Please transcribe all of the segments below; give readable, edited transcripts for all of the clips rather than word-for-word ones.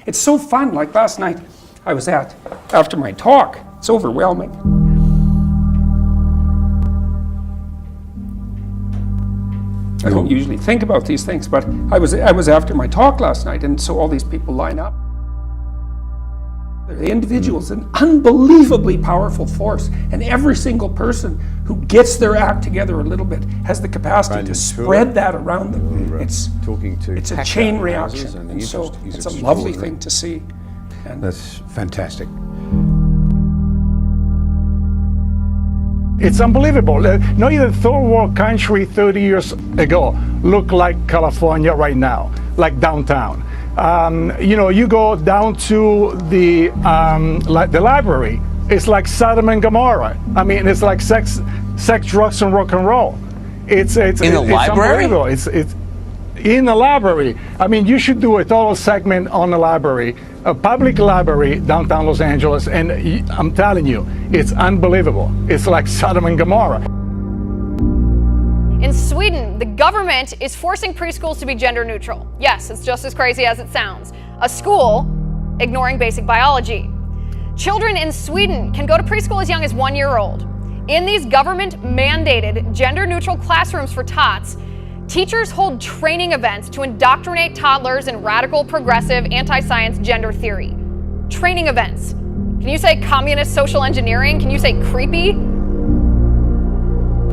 It's so fun. Like last night, I was after my talk, it's overwhelming. I don't usually think about these things, but I was after my talk last night, and so all these people line up. The individual is an unbelievably powerful force, and every single person who gets their act together a little bit has the capacity to spread that around them. It's a chain reaction, and so it's a lovely thing to see. And that's fantastic. It's unbelievable. Not even third world country 30 years ago look like California right now, like downtown. You go down to the library. It's like Sodom and Gomorrah. I mean, it's like sex, drugs, and rock and roll. It's in the library. It's in the library. I mean, you should do a total segment on the library, a public library downtown Los Angeles, and I'm telling you, it's unbelievable. It's like Sodom and Gomorrah. In Sweden, the government is forcing preschools to be gender neutral. Yes, it's just as crazy as it sounds. A school ignoring basic biology. Children in Sweden can go to preschool as young as 1 year old. In these government-mandated gender-neutral classrooms for tots, teachers hold training events to indoctrinate toddlers in radical, progressive, anti-science gender theory. Training events. Can you say communist social engineering? Can you say creepy?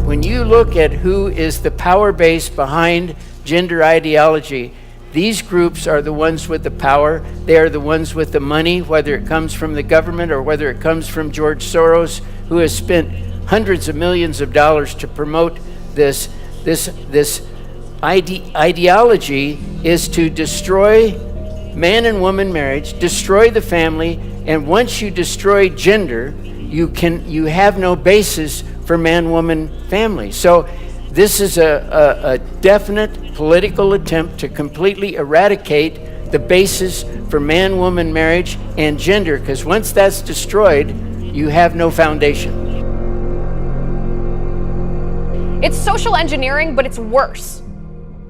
When you look at who is the power base behind gender ideology, these groups are the ones with the power. They are the ones with the money, whether it comes from the government or whether it comes from George Soros, who has spent hundreds of millions of dollars to promote this ideology is to destroy man and woman marriage, destroy the family, and once you destroy gender, you have no basis for man-woman family. So this is a definite political attempt to completely eradicate the basis for man-woman marriage and gender, because once that's destroyed, you have no foundation. It's social engineering, but it's worse.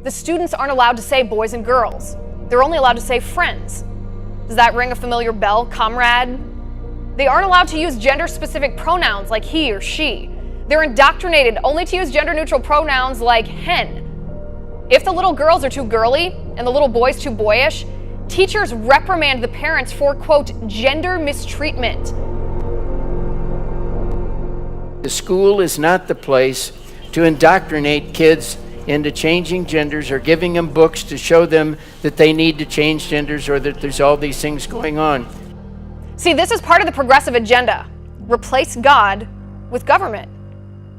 The students aren't allowed to say boys and girls. They're only allowed to say friends. Does that ring a familiar bell, comrade? They aren't allowed to use gender-specific pronouns like he or she. They're indoctrinated only to use gender-neutral pronouns like hen. If the little girls are too girly and the little boys too boyish, teachers reprimand the parents for, quote, gender mistreatment. The school is not the place to indoctrinate kids into changing genders or giving them books to show them that they need to change genders or that there's all these things going on. See, this is part of the progressive agenda. Replace God with government.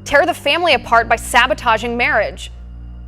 Tear the family apart by sabotaging marriage.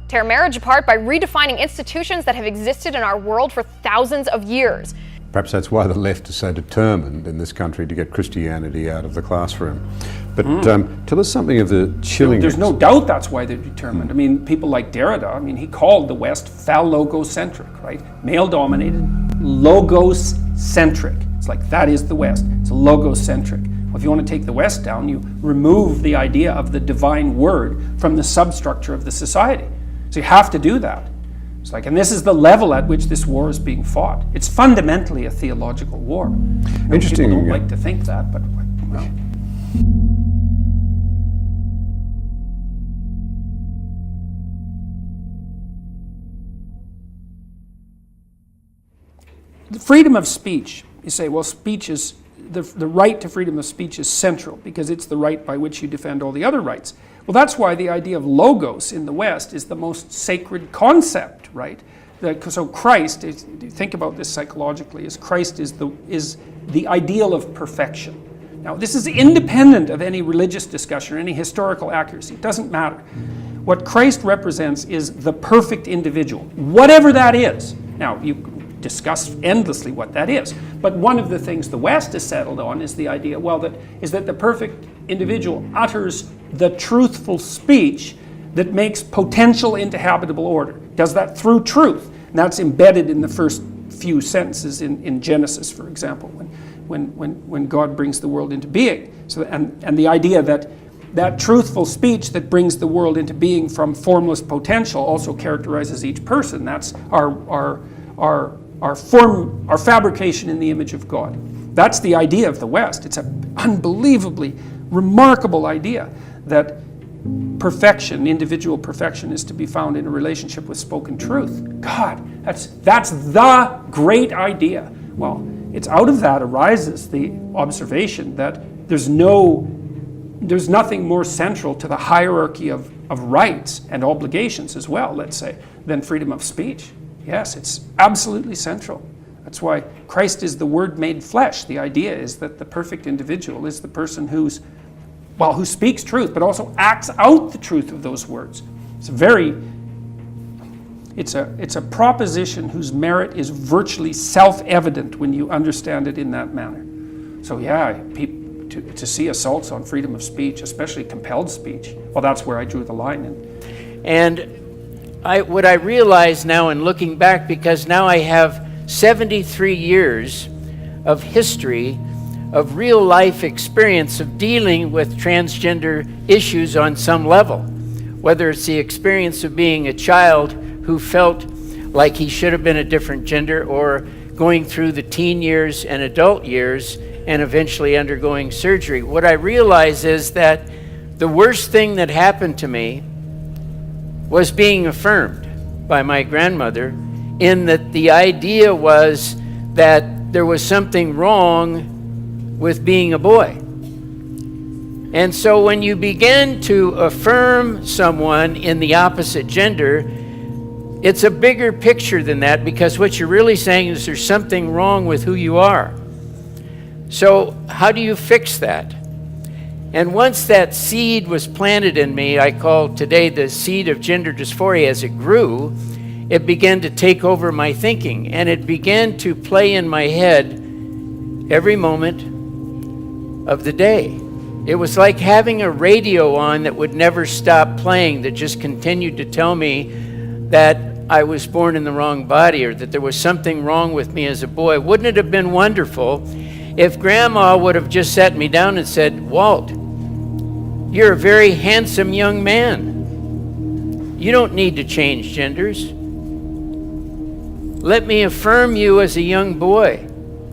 Tear marriage apart by redefining institutions that have existed in our world for thousands of years. Perhaps that's why the left is so determined in this country to get Christianity out of the classroom. But tell us something of the chilling... There's no doubt that's why they're determined. I mean, people like Derrida, I mean, he called the West phallogocentric, right? Male-dominated, logos-centric. It's like, that is the West. It's logocentric. Well, if you want to take the West down, you remove the idea of the divine word from the substructure of the society. So you have to do that. It's like, and this is the level at which this war is being fought. It's fundamentally a theological war. Interesting. People don't like to think that, but well. The freedom of speech. You say, well, speech is the right to freedom of speech is central because it's the right by which you defend all the other rights. Well, that's why the idea of logos in the West is the most sacred concept, right? So Christ, if you think about this psychologically, Christ is the ideal of perfection. Now, this is independent of any religious discussion or any historical accuracy. It doesn't matter. What Christ represents is the perfect individual, whatever that is. Now, you discuss endlessly what that is. But one of the things the West has settled on is the idea, well, that the perfect individual utters the truthful speech that makes potential into habitable order. Does that through truth. And that's embedded in the first few sentences in Genesis, for example, when God brings the world into being. So, and the idea that truthful speech that brings the world into being from formless potential also characterizes each person. That's our our fabrication in the image of God. That's the idea of the West. It's an unbelievably remarkable idea that perfection, individual perfection, is to be found in a relationship with spoken truth. God, that's the great idea. Well, it's out of that arises the observation that there's nothing more central to the hierarchy of rights and obligations as well, let's say, than freedom of speech. Yes, it's absolutely central. That's why Christ is the Word made flesh. The idea is that the perfect individual is the person who speaks truth, but also acts out the truth of those words. It's a proposition whose merit is virtually self-evident when you understand it in that manner. So yeah, to see assaults on freedom of speech, especially compelled speech, well, that's where I drew the line. And what I realize now in looking back, because now I have 73 years of history of real life experience of dealing with transgender issues on some level, whether it's the experience of being a child who felt like he should have been a different gender, or going through the teen years and adult years and eventually undergoing surgery. What I realize is that the worst thing that happened to me was being affirmed by my grandmother, in that the idea was that there was something wrong with being a boy. And so when you begin to affirm someone in the opposite gender, it's a bigger picture than that, because what you're really saying is there's something wrong with who you are. So how do you fix that? And once that seed was planted in me, I call today the seed of gender dysphoria, as it grew, it began to take over my thinking, and it began to play in my head every moment of the day. It was like having a radio on that would never stop playing, that just continued to tell me that I was born in the wrong body, or that there was something wrong with me as a boy. Wouldn't it have been wonderful if Grandma would have just sat me down and said, "Walt, you're a very handsome young man. You don't need to change genders. Let me affirm you as a young boy.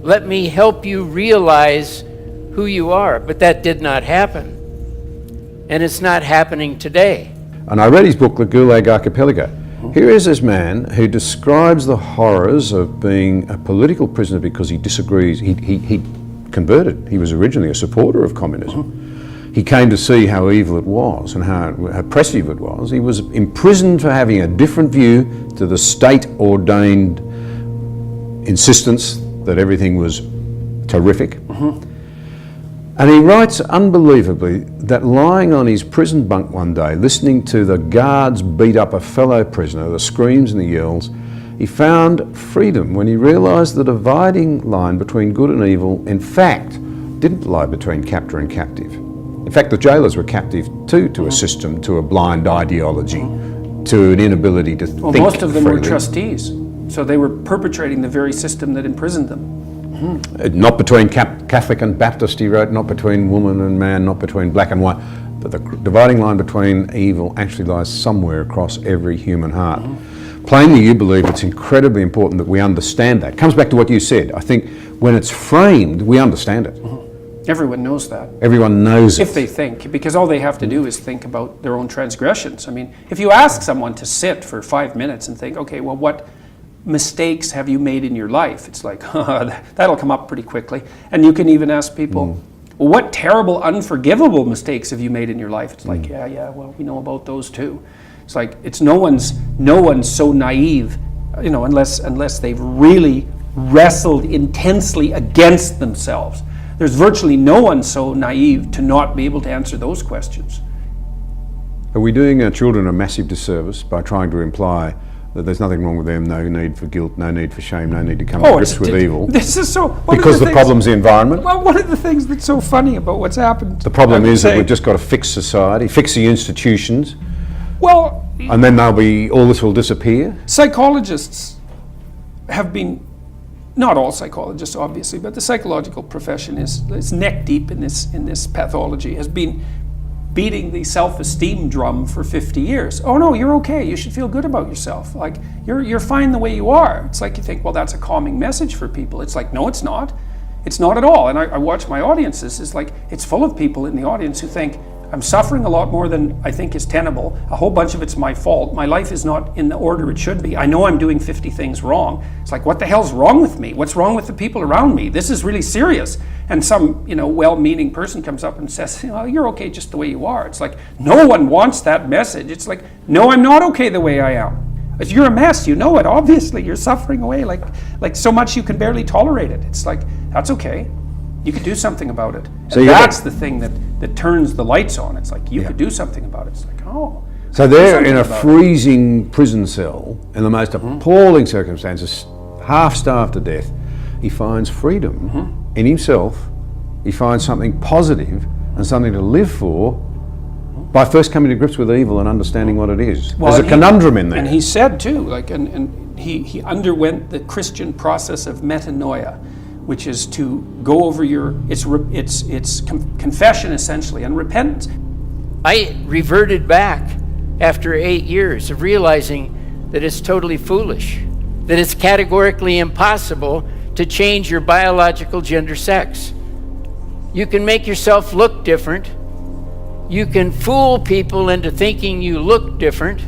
Let me help you realize who you are." But that did not happen. And it's not happening today. And I read his book, The Gulag Archipelago. Here is this man who describes the horrors of being a political prisoner because he disagrees. He converted. He was originally a supporter of communism. He came to see how evil it was and how oppressive it was. He was imprisoned for having a different view to the state-ordained insistence that everything was terrific. And he writes unbelievably that lying on his prison bunk one day, listening to the guards beat up a fellow prisoner, the screams and the yells, he found freedom when he realised the dividing line between good and evil, in fact, didn't lie between captor and captive. In fact, the jailers were captive too, to a system, to a blind ideology, to an inability to think freely. Most of them were trustees, so they were perpetrating the very system that imprisoned them. Not between Catholic and Baptist, he wrote, not between woman and man, not between black and white. But the dividing line between evil actually lies somewhere across every human heart. Plainly, you believe it's incredibly important that we understand that. It comes back to what you said. I think when it's framed, we understand it. Everyone knows that. Everyone knows it. If they think, because all they have to do is think about their own transgressions. I mean, if you ask someone to sit for 5 minutes and think, okay, well, what mistakes have you made in your life? It's like, that'll come up pretty quickly. And you can even ask people, well, what terrible, unforgivable mistakes have you made in your life? It's like, yeah, well, we know about those too. It's like, it's no one's so naive, you know, unless they've really wrestled intensely against themselves. There's virtually no one so naive to not be able to answer those questions. Are we doing our children a massive disservice by trying to imply that there's nothing wrong with them, no need for guilt, no need for shame, no need to come to grips with evil? This is so... Because the problem's the environment? Well, one of the things that's so funny about what's happened... The problem is that we've just got to fix society, fix the institutions, well... and then all this will disappear? Psychologists have been... Not all psychologists, obviously, but the psychological profession is neck deep in this pathology, has been beating the self-esteem drum for 50 years. Oh no, you're okay. You should feel good about yourself. Like, you're fine the way you are. It's like you think, well, that's a calming message for people. It's like, no, it's not. It's not at all. And I watch my audiences. It's like, it's full of people in the audience who think, I'm suffering a lot more than I think is tenable. A whole bunch of it's my fault. My life is not in the order it should be. I know I'm doing 50 things wrong. It's like, what the hell's wrong with me? What's wrong with the people around me? This is really serious. And some, well-meaning person comes up and says, you're okay just the way you are. It's like, no one wants that message. It's like, no, I'm not okay the way I am. If you're a mess, you know it. Obviously, you're suffering away like so much you can barely tolerate it. It's like, that's okay. You could do something about it. So And that's the thing that turns the lights on. It's like, you could do something about it. It's like, oh. So they're do in a something about it. freezing prison cell in the most appalling circumstances, half starved to death. He finds freedom in himself. He finds something positive and something to live for by first coming to grips with evil and understanding what it is. There's a and conundrum in there. And he said too, like, and he underwent the Christian process of metanoia, which is to go over it's confession essentially and repentance. I reverted back after 8 years of realizing that it's totally foolish, that it's categorically impossible to change your biological gender sex. You can make yourself look different. You can fool people into thinking you look different,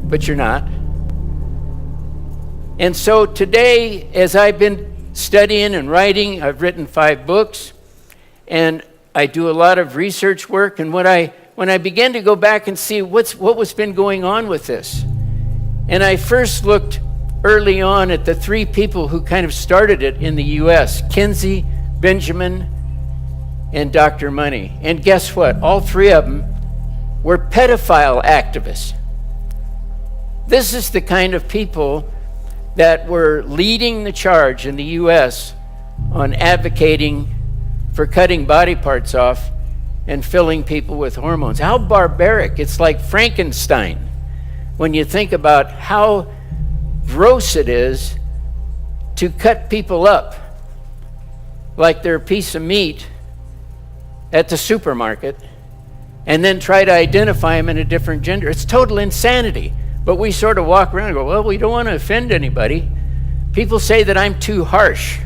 but you're not. And so today, as I've been studying and writing, I've written 5 books, and I do a lot of research work. And when I began to go back and see what was been going on with this, and I first looked early on at the 3 people who kind of started it in the U.S., Kinsey, Benjamin, and Dr. Money. And guess what? All 3 of them were pedophile activists. This is the kind of people that were leading the charge in the U.S. on advocating for cutting body parts off and filling people with hormones. How barbaric. It's like Frankenstein when you think about how gross it is to cut people up like they're a piece of meat at the supermarket and then try to identify them in a different gender. It's total insanity. But we sort of walk around and go, well, we don't want to offend anybody. People say that I'm too harsh.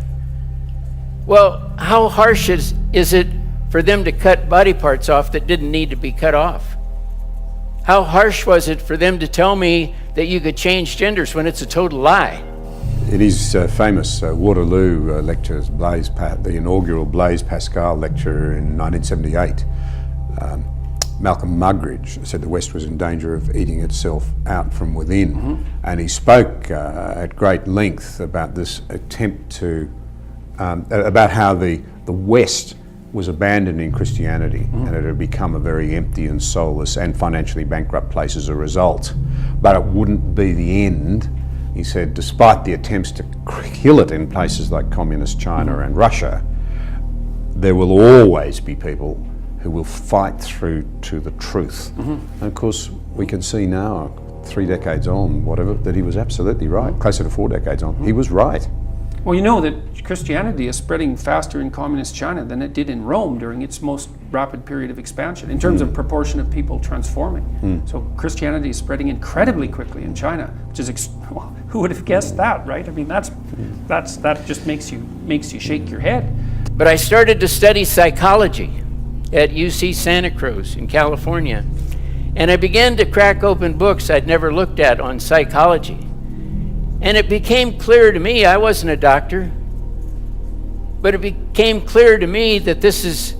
Well, how harsh is it for them to cut body parts off that didn't need to be cut off? How harsh was it for them to tell me that you could change genders when it's a total lie? In his famous Waterloo lecture, the inaugural Blaise Pascal lecture in 1978, Malcolm Muggeridge said the West was in danger of eating itself out from within. And he spoke at great length about this attempt to, about how the West was abandoning Christianity and it had become a very empty and soulless and financially bankrupt place as a result. But it wouldn't be the end. He said, despite the attempts to kill it in places like communist China and Russia, there will always be people who will fight through to the truth. And of course, we can see now, 3 decades on, whatever, that he was absolutely right. Closer to 4 decades on, he was right. Well, you know that Christianity is spreading faster in communist China than it did in Rome during its most rapid period of expansion in terms of proportion of people transforming. So Christianity is spreading incredibly quickly in China, which is well, who would have guessed that, right? I mean, that just makes you shake your head. But I started to study psychology at UC Santa Cruz in California, and I began to crack open books I'd never looked at on psychology. And it became clear to me, I wasn't a doctor, but it became clear to me that this is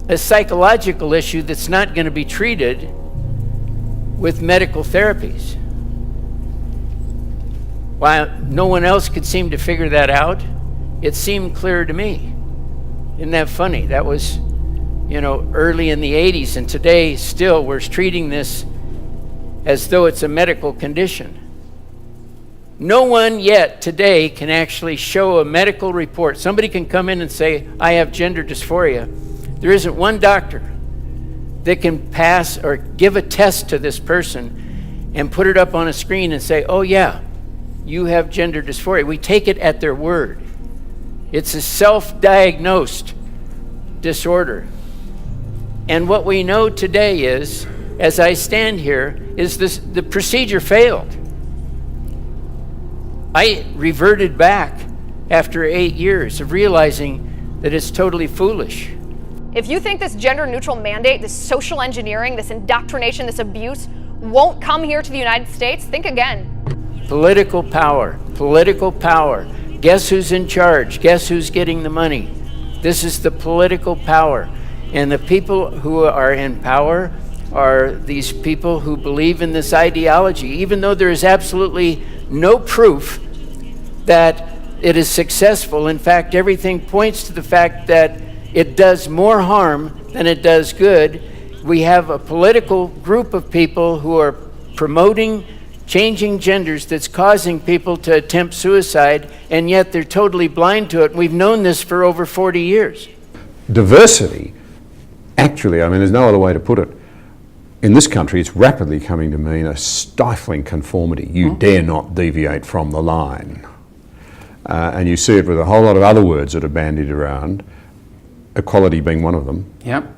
a psychological issue that's not going to be treated with medical therapies. While no one else could seem to figure that out, it seemed clear to me. Isn't that funny? That was, early in the 80s, and today still we're treating this as though it's a medical condition. No one yet today can actually show a medical report. Somebody can come in and say, I have gender dysphoria. There isn't one doctor that can pass or give a test to this person and put it up on a screen and say, oh yeah, you have gender dysphoria. We take it at their word. It's a self-diagnosed disorder. And what we know today is, as I stand here, is the procedure failed. I reverted back after 8 years of realizing that it's totally foolish. If you think this gender-neutral mandate, this social engineering, this indoctrination, this abuse won't come here to the United States, think again. Political power, political power. Guess who's in charge? Guess who's getting the money? This is the political power. And the people who are in power are these people who believe in this ideology, even though there is absolutely no proof that it is successful. In fact, everything points to the fact that it does more harm than it does good. We have a political group of people who are promoting changing genders that's causing people to attempt suicide, and yet they're totally blind to it. We've known this for over 40 years. Diversity, actually, I mean, there's no other way to put it. In this country, it's rapidly coming to mean a stifling conformity. You dare not deviate from the line. And you see it with a whole lot of other words that are bandied around, equality being one of them. Yep.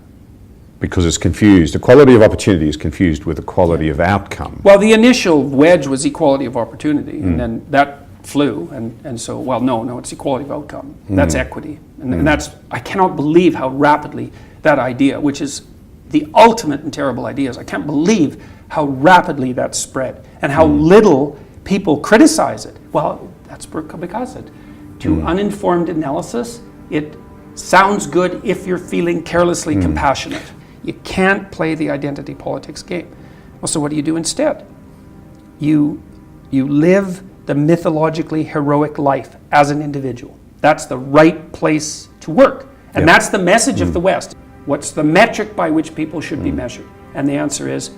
Because it's confused. Equality of opportunity is confused with equality of outcome. Well, the initial wedge was equality of opportunity, and then that flew, and so, well, no, it's equality of outcome. That's equity. And that's, I cannot believe how rapidly that idea, which is the ultimate and terrible ideas, I can't believe how rapidly that spread, and how little people criticize it. Well, that's because it. To uninformed analysis, it sounds good if you're feeling carelessly compassionate. You can't play the identity politics game. Well, so what do you do instead? You live the mythologically heroic life as an individual. That's the right place to work. And that's the message of the West. What's the metric by which people should be measured? And the answer is,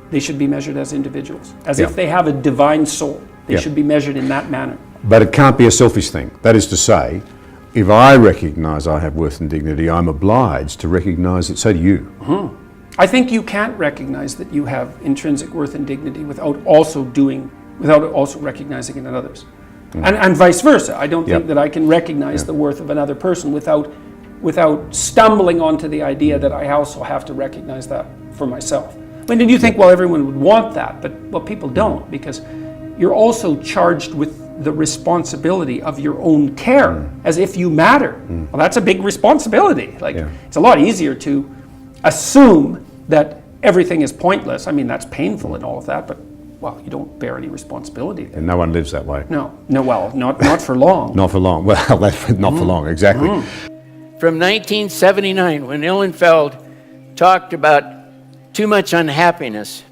they should be measured as individuals, as if they have a divine soul. They should be measured in that manner. But it can't be a selfish thing. That is to say, if I recognise I have worth and dignity, I'm obliged to recognise that so do you. I think you can't recognize that you have intrinsic worth and dignity without also recognizing it in others. And vice versa. I don't think that I can recognize the worth of another person without stumbling onto the idea that I also have to recognize that for myself. I mean, and you think, well, everyone would want that, but well, people don't, because you're also charged with the responsibility of your own care, as if you matter. Well, that's a big responsibility. It's a lot easier to assume that everything is pointless. I mean, that's painful and all of that, but well, you don't bear any responsibility there. And no one lives that way. No, well, not for long. Not for long. Well, not for long, exactly. From 1979, when Ihlenfeld talked about too much unhappiness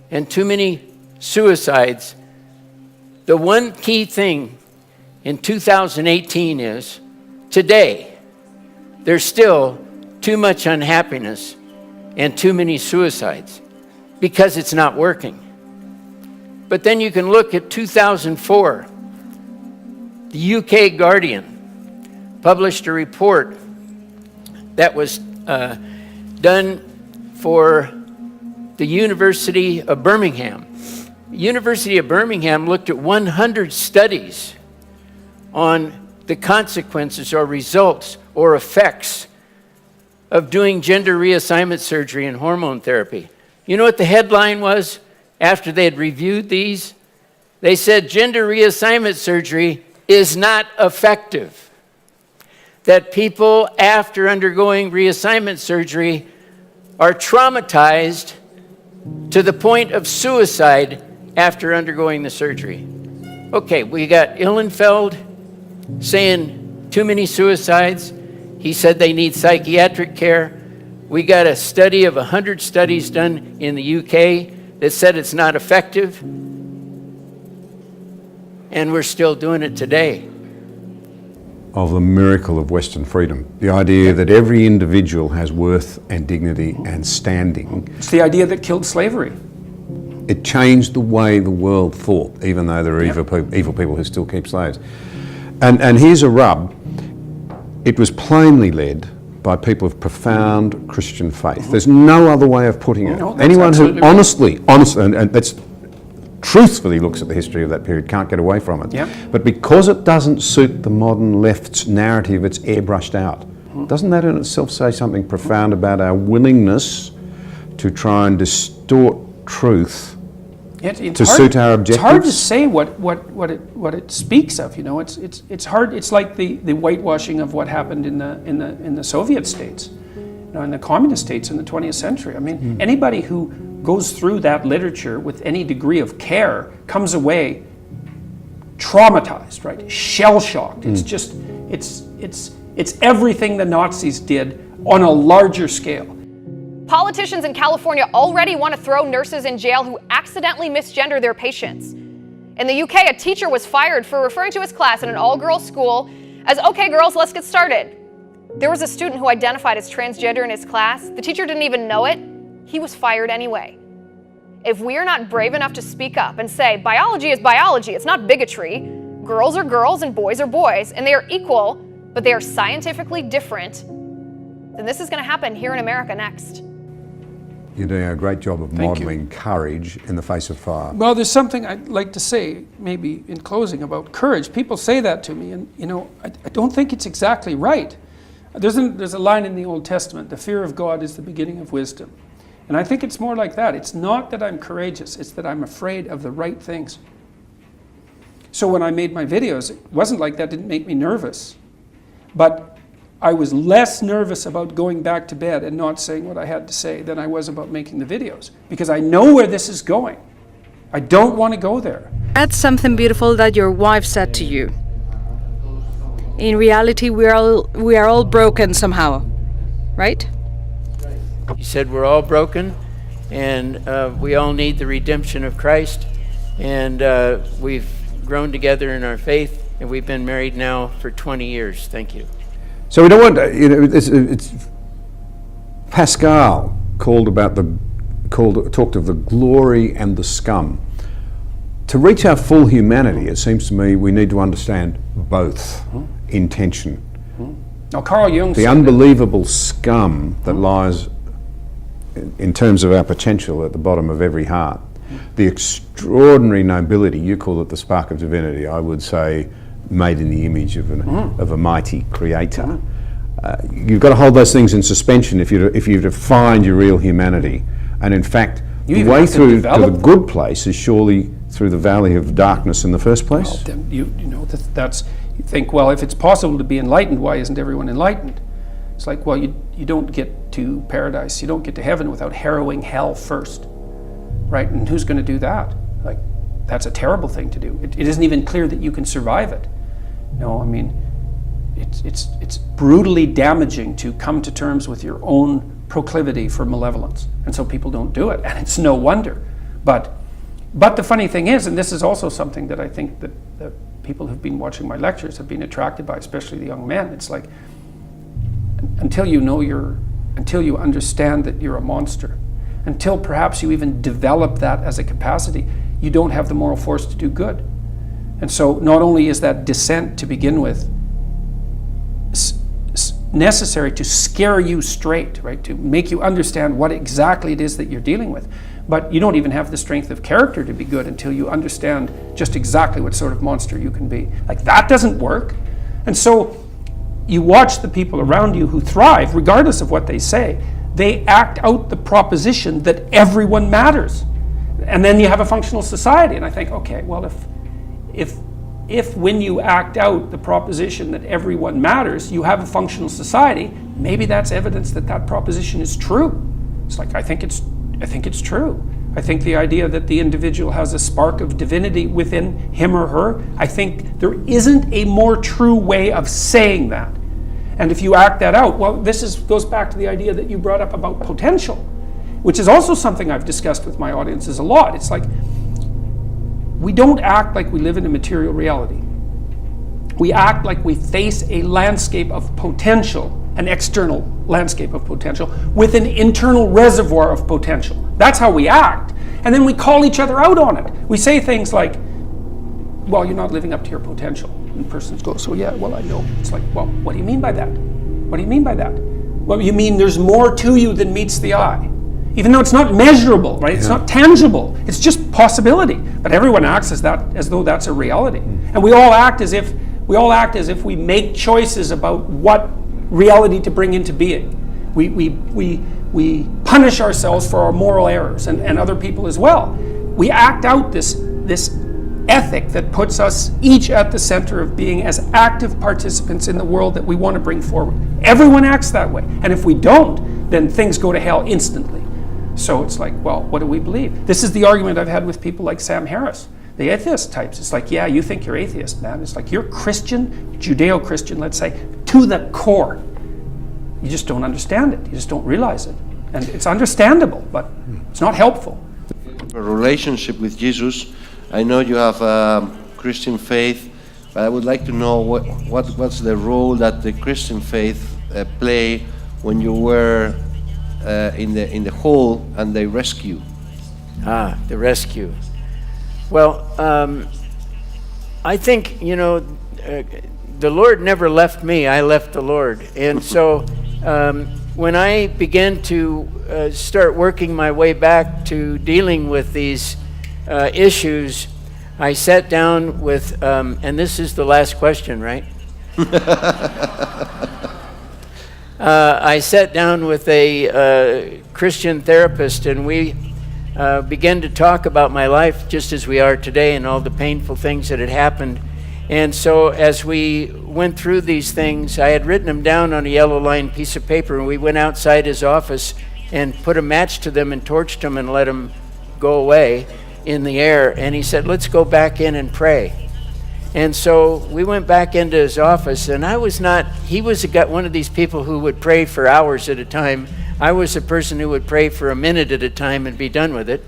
and too many suicides, the one key thing in 2018 is, today, there's still too much unhappiness and too many suicides because it's not working. But then you can look at 2004. The UK Guardian published a report that was done for the University of Birmingham. The University of Birmingham looked at 100 studies on the consequences or results or effects of doing gender reassignment surgery and hormone therapy. You know what the headline was after they had reviewed these? They said gender reassignment surgery is not effective. That people after undergoing reassignment surgery are traumatized to the point of suicide after undergoing the surgery. Okay, we got Ihlenfeld saying too many suicides. He said they need psychiatric care. We got a study of 100 studies done in the UK that said it's not effective. And we're still doing it today. Of the miracle of Western freedom, the idea that every individual has worth and dignity and standing. It's the idea that killed slavery. It changed the way the world thought, even though there are evil people who still keep slaves. And here's a rub. It was plainly led by people of profound Christian faith. There's no other way of putting it. No, that's Anyone who absolutely honestly, and that's truthfully looks at the history of that period can't get away from it. Yep. But because it doesn't suit the modern left's narrative, it's airbrushed out. Doesn't that in itself say something profound about our willingness to try and distort truth It's to hard- suit our It's hard to objectives? say what it speaks of. You know, it's hard. It's like the whitewashing of what happened in the Soviet states, you know, in the communist states in the 20th century. I mean, anybody who goes through that literature with any degree of care comes away traumatized, right? Shell-shocked. It's just it's everything the Nazis did on a larger scale. Politicians in California already want to throw nurses in jail who accidentally misgender their patients. In the UK, a teacher was fired for referring to his class in an all-girls school as, "Okay, girls, let's get started." There was a student who identified as transgender in his class. The teacher didn't even know it. He was fired anyway. If we are not brave enough to speak up and say, biology is biology, it's not bigotry, girls are girls and boys are boys, and they are equal, but they are scientifically different, then this is going to happen here in America next. You're doing a great job of Thank you. modelling courage in the face of fire. Well, there's something I'd like to say, maybe in closing, about courage. People say that to me, and you know, I don't think it's exactly right. There's a line in the Old Testament: "The fear of God is the beginning of wisdom," and I think it's more like that. It's not that I'm courageous; it's that I'm afraid of the right things. So when I made my videos, it wasn't like that didn't make me nervous, but I was less nervous about going back to bed and not saying what I had to say than I was about making the videos, because I know where this is going. I don't want to go there. That's something beautiful that your wife said to you. In reality, we are all broken somehow, right? You said we're all broken, and we all need the redemption of Christ, and we've grown together in our faith, and we've been married now for 20 years. Thank you. So we don't want, you know, it's Pascal talked of the glory and the scum. To reach our full humanity, it seems to me we need to understand both intention. Now, Carl Jung The said unbelievable scum that lies in terms of our potential at the bottom of every heart. The extraordinary nobility, you call it the spark of divinity, I would say made in the image of a mighty creator. You've got to hold those things in suspension if you're to find your real humanity. And in fact, You the even way have to through to develop the good place is surely through the valley of darkness in the first place. Well, then you know that's you think, well, if it's possible to be enlightened, why isn't everyone enlightened? It's like, well, you don't get to paradise, you don't get to heaven without harrowing hell first, right? And who's going to do that? Like, that's a terrible thing to do. It isn't even clear that you can survive it. No, I mean, it's brutally damaging to come to terms with your own proclivity for malevolence, and so people don't do it, and it's no wonder. But the funny thing is, and this is also something that I think that people who've been watching my lectures have been attracted by, especially the young men. It's like, until you understand that you're a monster, until perhaps you even develop that as a capacity, you don't have the moral force to do good. And so not only is that descent to begin with necessary to scare you straight, right, to make you understand what exactly it is that you're dealing with, but you don't even have the strength of character to be good until you understand just exactly what sort of monster you can be. Like, that doesn't work. And so you watch the people around you who thrive, regardless of what they say, they act out the proposition that everyone matters. And then you have a functional society. And I think, okay, well, if when you act out the proposition that everyone matters, you have a functional society, maybe that's evidence that that proposition is true. It's like, I think it's true. I think the idea that the individual has a spark of divinity within him or her, I think there isn't a more true way of saying that. And if you act that out, well, goes back to the idea that you brought up about potential, which is also something I've discussed with my audiences a lot. It's like, we don't act like we live in a material reality. We act like we face a landscape of potential, an external landscape of potential, with an internal reservoir of potential. That's how we act. And then we call each other out on it. We say things like, well, you're not living up to your potential. And the person goes, so yeah, well, I know. It's like, well, what do you mean by that? What do you mean by that? Well, you mean there's more to you than meets the eye. Even though it's not measurable, right? It's not tangible. It's just possibility. But everyone acts as though that's a reality. And we all act as if we make choices about what reality to bring into being. We punish ourselves for our moral errors and other people as well. We act out this ethic that puts us each at the center of being as active participants in the world that we want to bring forward. Everyone acts that way. And if we don't, then things go to hell instantly. So it's like, well, what do we believe? This is the argument I've had with people like Sam Harris, the atheist types. It's like, yeah, you think you're atheist, man. It's like, you're Christian, Judeo-Christian, let's say, to the core. You just don't understand it. You just don't realize it. And it's understandable, but it's not helpful. A relationship with Jesus. I know you have a Christian faith, but I would like to know what's the role that the Christian faith play when you were in the hole and they rescue. The rescue. Well, I think, the Lord never left me, I left the Lord. And so when I began to start working my way back to dealing with these issues, I sat down with, and this is the last question, right? I sat down with a Christian therapist, and we began to talk about my life just as we are today and all the painful things that had happened. And so as we went through these things, I had written them down on a yellow lined piece of paper, and we went outside his office and put a match to them and torched them and let them go away in the air. And he said, let's go back in and pray. And so we went back into his office, and he was one of these people who would pray for hours at a time. I was a person who would pray for a minute at a time and be done with it.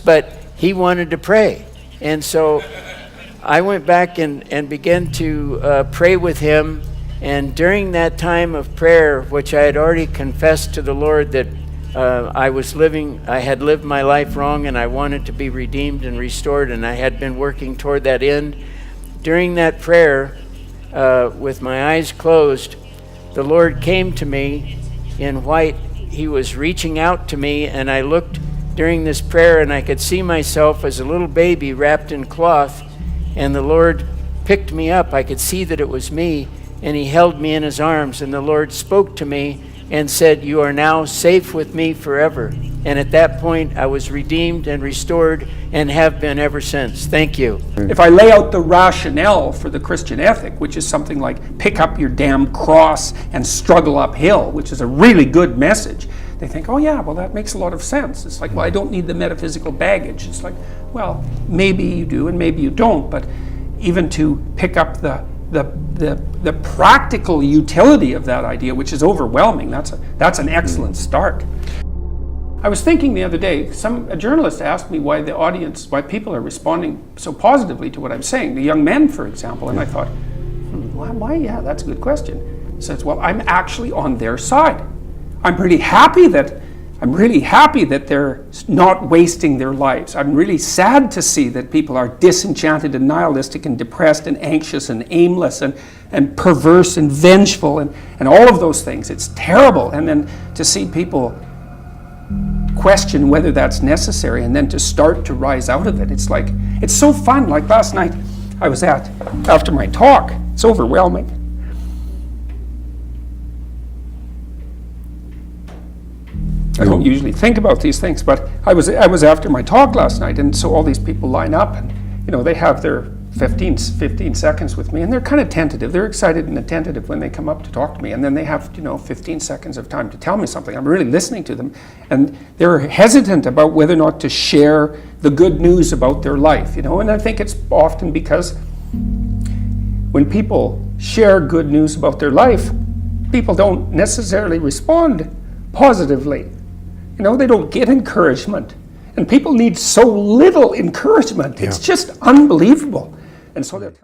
But he wanted to pray. And so I went back and began to pray with him. And during that time of prayer, which I had already confessed to the Lord that I had lived my life wrong and I wanted to be redeemed and restored, and I had been working toward that end. During that prayer, with my eyes closed, the Lord came to me in white. He was reaching out to me, and I looked during this prayer, and I could see myself as a little baby wrapped in cloth, and the Lord picked me up. I could see that it was me, and he held me in his arms, and the Lord spoke to me and said, you are now safe with me forever. And at that point, I was redeemed and restored and have been ever since. Thank you. If I lay out the rationale for the Christian ethic, which is something like pick up your damn cross and struggle uphill, which is a really good message, they think, oh yeah, well that makes a lot of sense. It's like, well, I don't need the metaphysical baggage. It's like, well, maybe you do and maybe you don't, but even to pick up the practical utility of that idea, which is overwhelming, that's an excellent start. I was thinking the other day, a journalist asked me why why people are responding so positively to what I'm saying, the young men, for example, and I thought, why? Yeah, that's a good question. He says, well, I'm actually on their side. I'm really happy that they're not wasting their lives. I'm really sad to see that people are disenchanted and nihilistic and depressed and anxious and aimless and perverse and vengeful and all of those things. It's terrible. And then to see people question whether that's necessary and then to start to rise out of it. It's like, it's so fun. Like last night I was after my talk, it's overwhelming. I don't usually think about these things, but I was after my talk last night, and so all these people line up, and they have their 15 seconds with me, and they're kind of tentative. They're excited and attentive when they come up to talk to me, and then they have 15 seconds of time to tell me something. I'm really listening to them, and they're hesitant about whether or not to share the good news about their life. And I think it's often because when people share good news about their life, people don't necessarily respond positively. They don't get encouragement. And people need so little encouragement. It's just unbelievable. And so they're